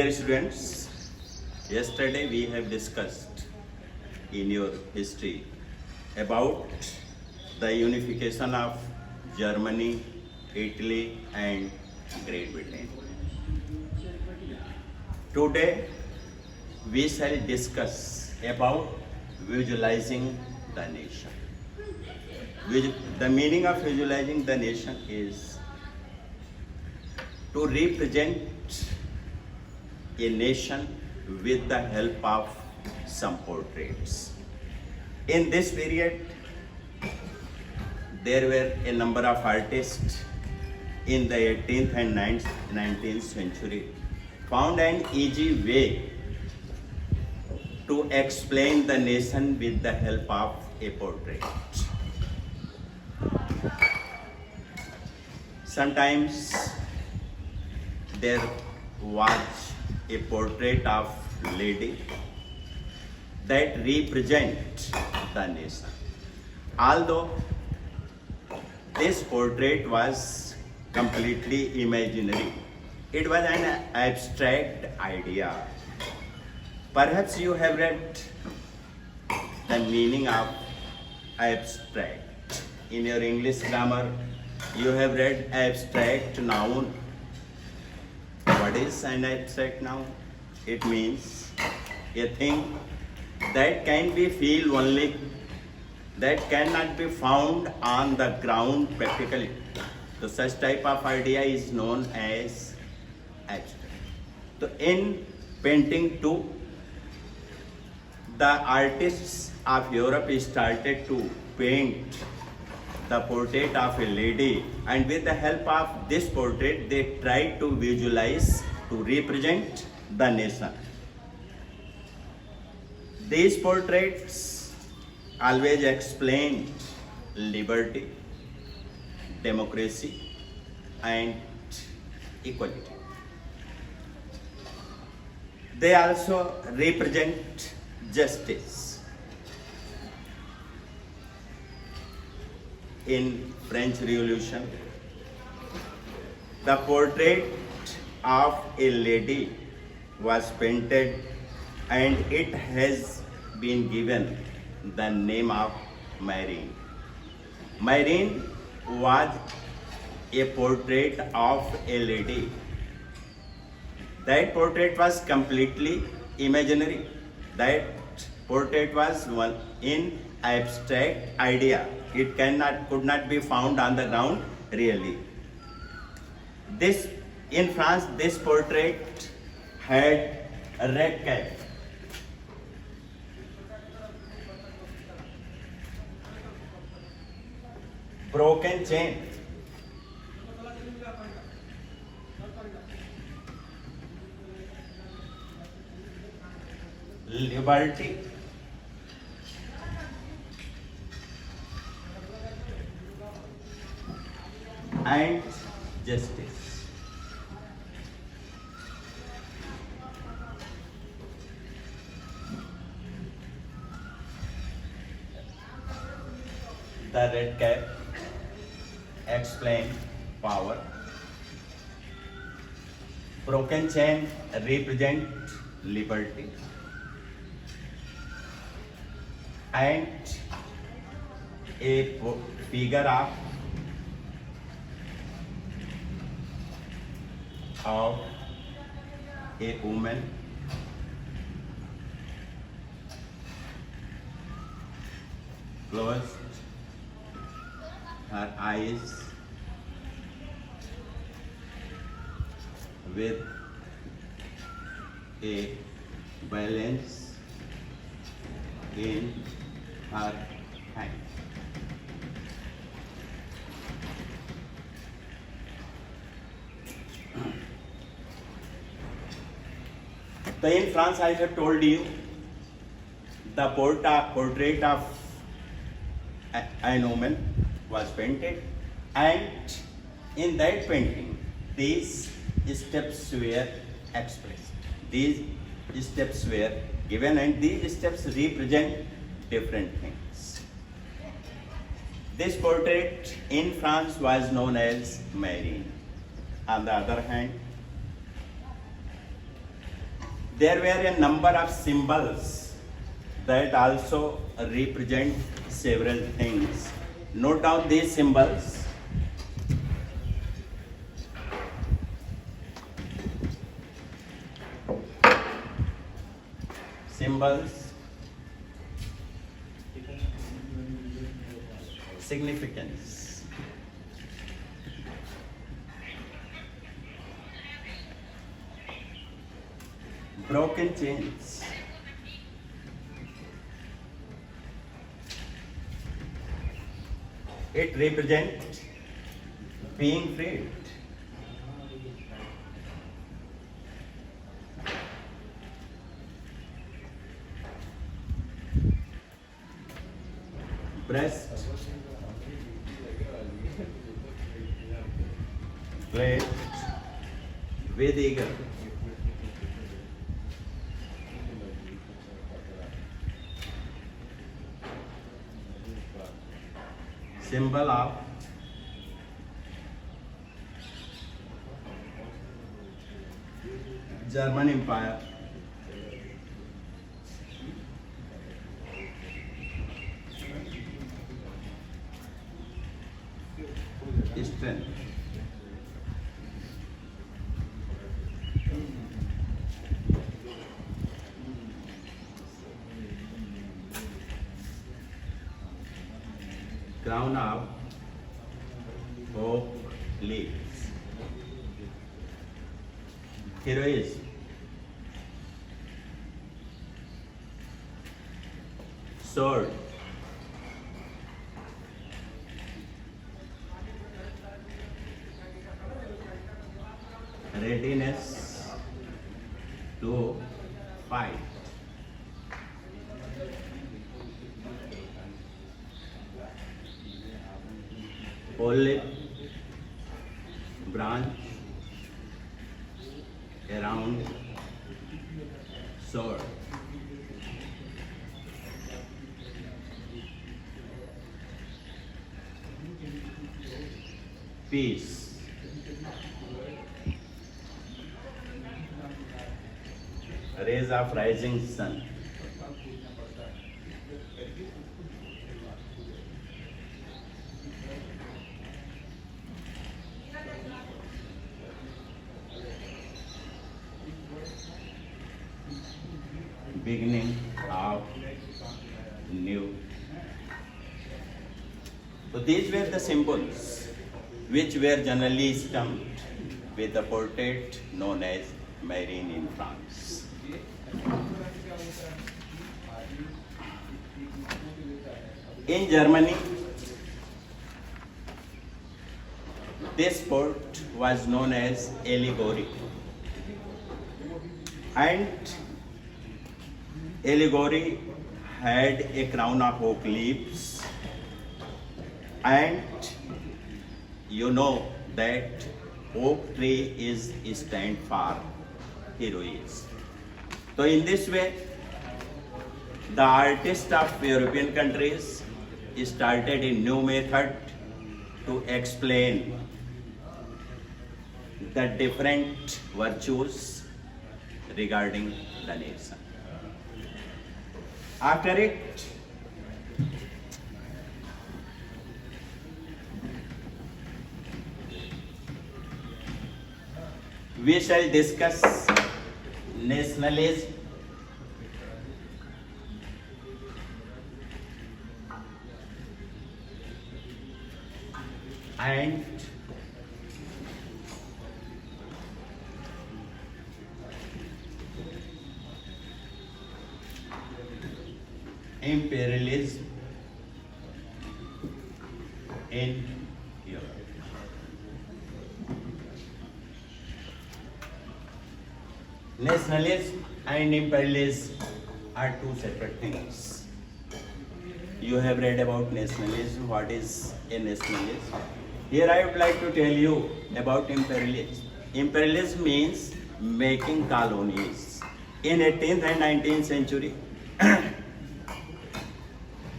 Dear students, yesterday we have discussed in your history about the unification of Germany, Italy and Great Britain. Today we shall discuss about visualizing the nation. The meaning of visualizing the nation is to represent a nation with the help of some portraits. In this period, there were a number of artists in the 18th and 19th century found an easy way to explain the nation with the help of a portrait. Sometimes there was a portrait of lady that represent the nation. Although this portrait was completely imaginary, it was an abstract idea. Perhaps you have read the meaning of abstract. In your English grammar, you have read abstract noun. What is an abstract noun? It means a thing that can be feel only, that cannot be found on the ground practically. So such type of idea is known as abstract. So in painting too, the artists of Europe started to paint the portrait of a lady, and with the help of this portrait they tried to visualize, to represent the nation. These portraits always explain liberty, democracy and equality. They also represent justice. In French Revolution, the portrait of a lady was painted and it has been given the name of Marine. Marine was a portrait of a lady. That portrait was completely imaginary. That portrait was one in abstract idea. It could not be found on the ground really. This in France, this portrait had a red cap. Broken chain. Liberty. And justice. The red cap explains power. Broken chain represents liberty. And a figure of a woman closed her eyes with a balance in her hand. So in France, I have told you the portrait of an woman was painted, and in that painting, these steps were expressed. These steps were given, and these steps represent different things. This portrait in France was known as Marine. On the other hand, there were a number of symbols that also represent several things. Note down these symbols. Symbols, significance. Broken chains. It represents being freed. Breast, plate with eagle. Symbol of German Empire. Strength. Crown of oak leaves. Heroism. Sword. Readiness to fight. Olive branch around sword. Peace. Rays of rising sun. Beginning of new. So these were the symbols which were generally stamped with the portrait known as Marine in France. In Germany, this fort was known as Allegory, and Allegory had a crown of oak leaves, and you know that oak tree is stand for heroism. So in this way, the artists of European countries started a new method to explain the different virtues regarding the nation. After it, we shall discuss nationalism, and imperialism in Europe. Nationalism and imperialism are two separate things. You have read about nationalism. What is a nationalism? Here I would like to tell you about imperialism. Imperialism means making colonies. In 18th and 19th century,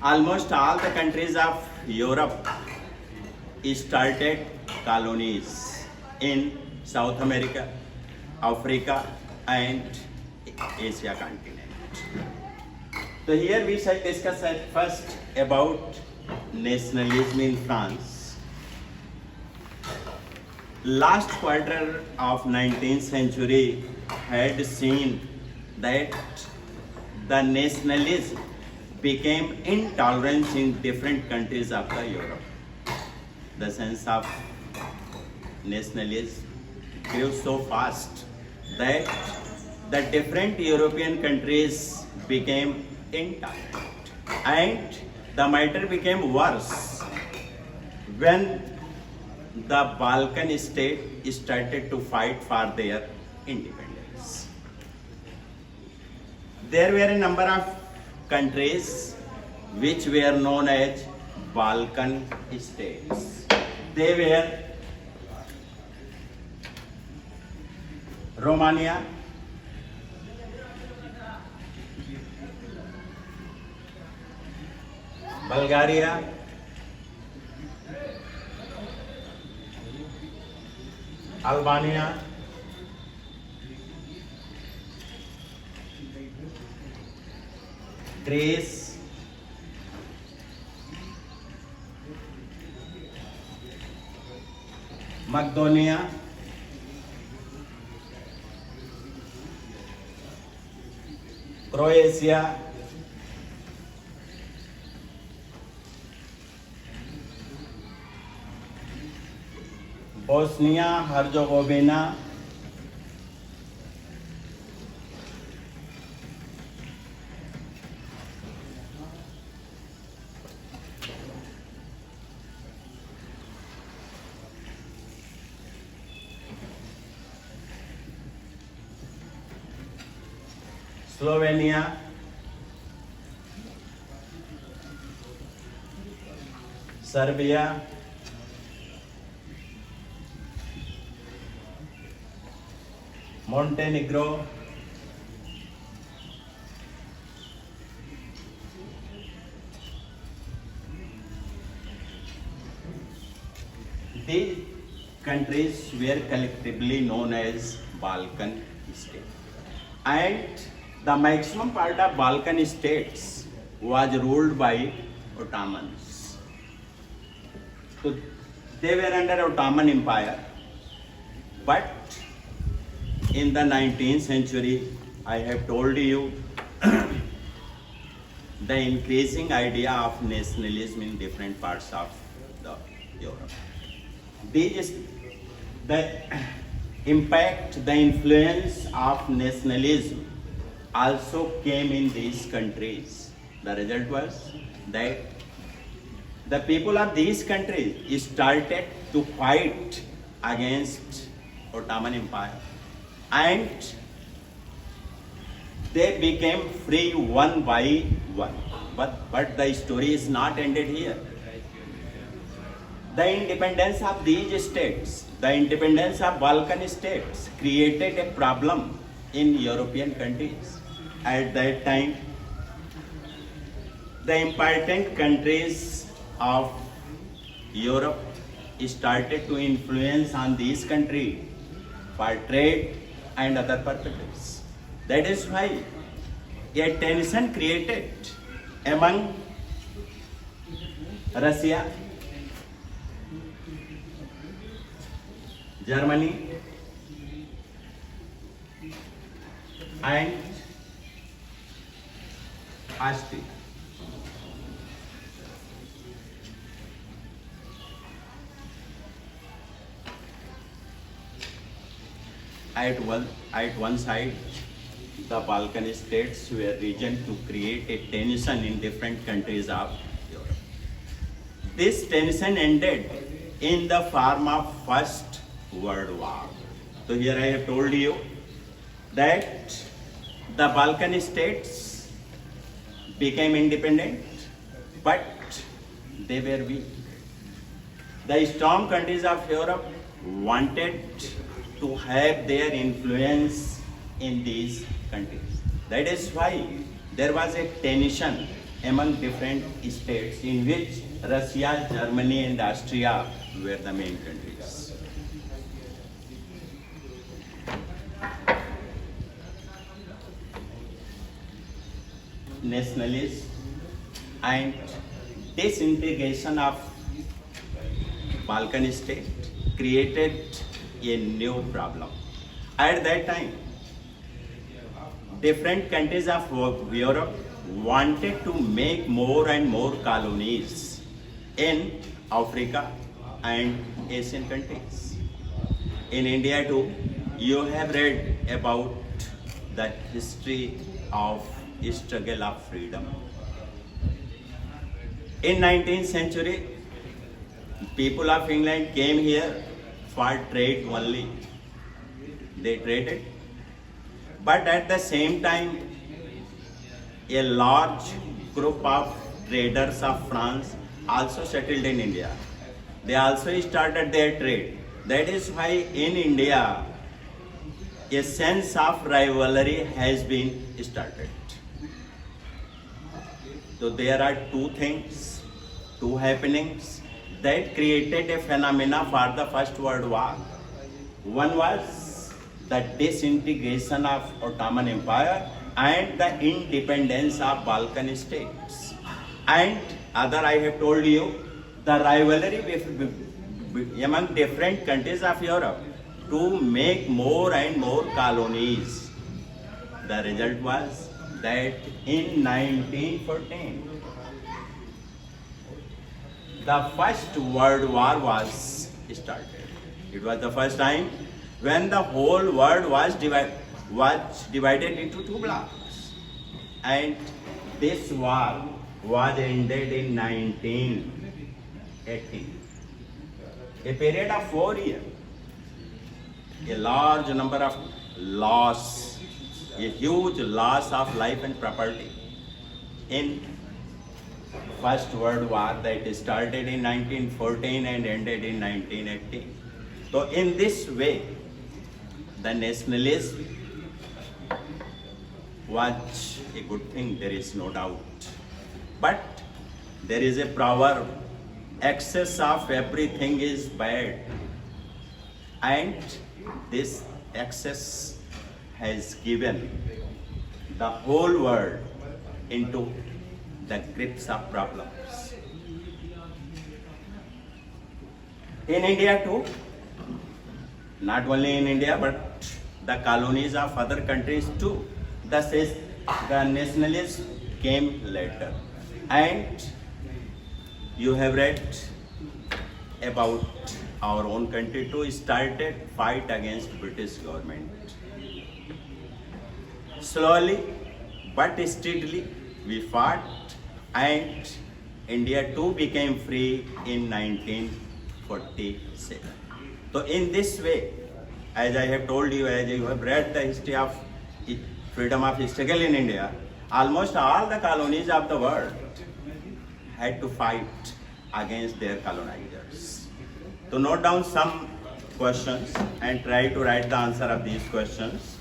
almost all the countries of Europe started colonies in South America, Africa, and Asia continent. So here we shall discuss at first about nationalism in France. Last quarter of 19th century had seen that the nationalism became intolerance in different countries of the Europe. The sense of nationalism grew so fast that the different European countries became intolerant, and the matter became worse when the Balkan state started to fight for their independence. There were a number of countries which were known as Balkan states. They were Romania, Bulgaria, Albania, Greece, Macedonia, Croatia, Bosnia Herzegovina, Slovenia, Serbia, Montenegro, these countries were collectively known as Balkan states. And the maximum part of Balkan states was ruled by Ottomans. So they were under Ottoman Empire, but in the 19th century, I have told you the increasing idea of nationalism in different parts of the Europe. The impact, the influence of nationalism also came in these countries. The result was that the people of these countries started to fight against Ottoman Empire, and they became free one by one. But the story is not ended here. The independence of these states, the independence of Balkan states created a problem in European countries. At that time, the important countries of Europe started to influence on these countries for trade and other purposes. That is why a tension created among Russia, Germany, and Austria. At one side, the Balkan states were region to create a tension in different countries of Europe. This tension ended in the form of First World War. So here I have told you that the Balkan states became independent, but they were weak. The strong countries of Europe wanted to have their influence in these countries. That is why there was a tension among different states in which Russia, Germany, and Austria were the main countries. nationalism and disintegration of Balkan state created a new problem. At that time, different countries of Europe wanted to make more and more colonies in Africa and Asian countries. In India too, you have read about the history of struggle of freedom. In 19th century, people of England came here for trade only. They traded. But at the same time, a large group of traders of France also settled in India. They also started their trade. That is why in India, a sense of rivalry has been started. So there are two things, two happenings that created a phenomena for the First World War. One was the disintegration of Ottoman Empire and the independence of Balkan states. And other, I have told you, the rivalry among different countries of Europe to make more and more colonies. The result was that in 1914, the First World War was started. It was the first time when the whole world was divided into two blocks. And this war was ended in 1918. A period of 4 years. A large number of loss, a huge loss of life and property in First World War that started in 1914 and ended in 1918. So in this way, the nationalism was a good thing, there is no doubt. But there is a proverb, excess of everything is bad. And this excess has given the whole world into the grips of problems. In India too, not only in India but the colonies of other countries too, the nationalism came later. And you have read about our own country too started fight against British government. Slowly but steadily we fought and India too became free in 1947. So in this way, as I have told you, as you have read the history of freedom of struggle in India, almost all the colonies of the world had to fight against their colonizers. To note down some questions and try to write the answer of these questions.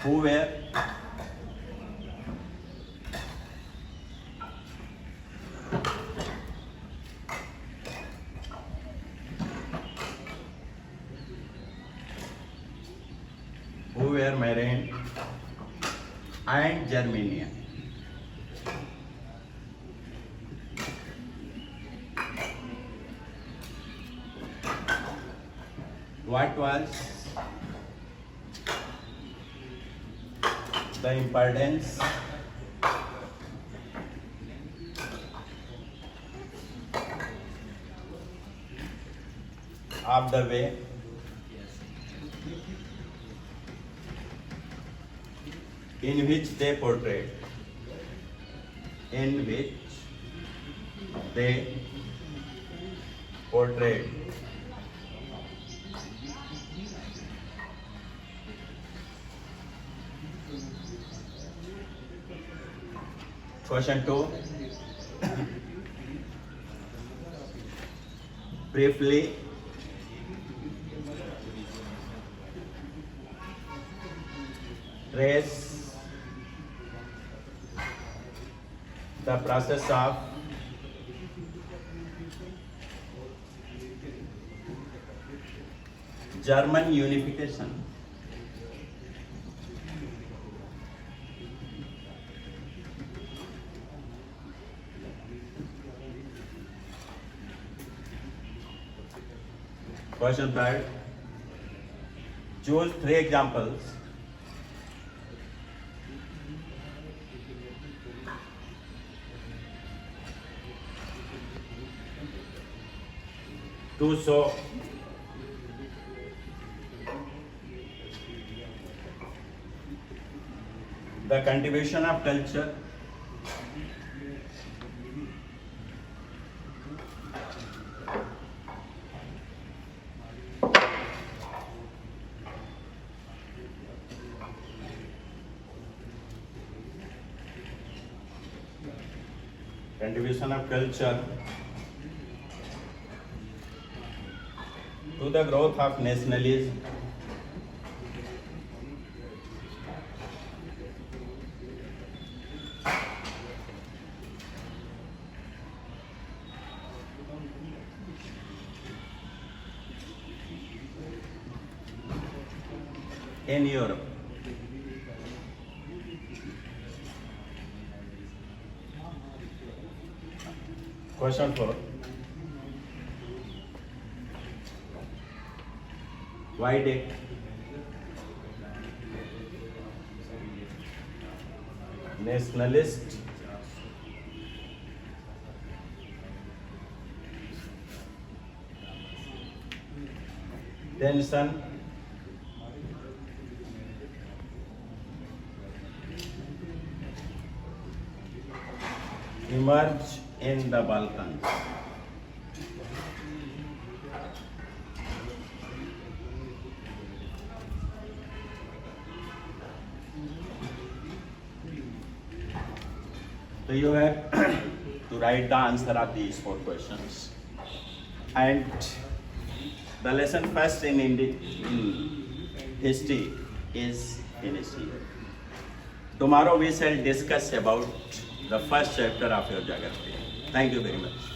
Who were Marian and Germania? What was the importance of the way in which they portrayed, Question 2. Briefly trace the process of German unification. Question third. Choose 3 examples to show the contribution of culture to the growth of nationalism in Europe. Question 4. Why did nationalist tension emerge in the Balkans? So you have to write the answer of these 4 questions. And the lesson first in history is finished here. Tomorrow we shall discuss about the first chapter of your geography. Thank you very much.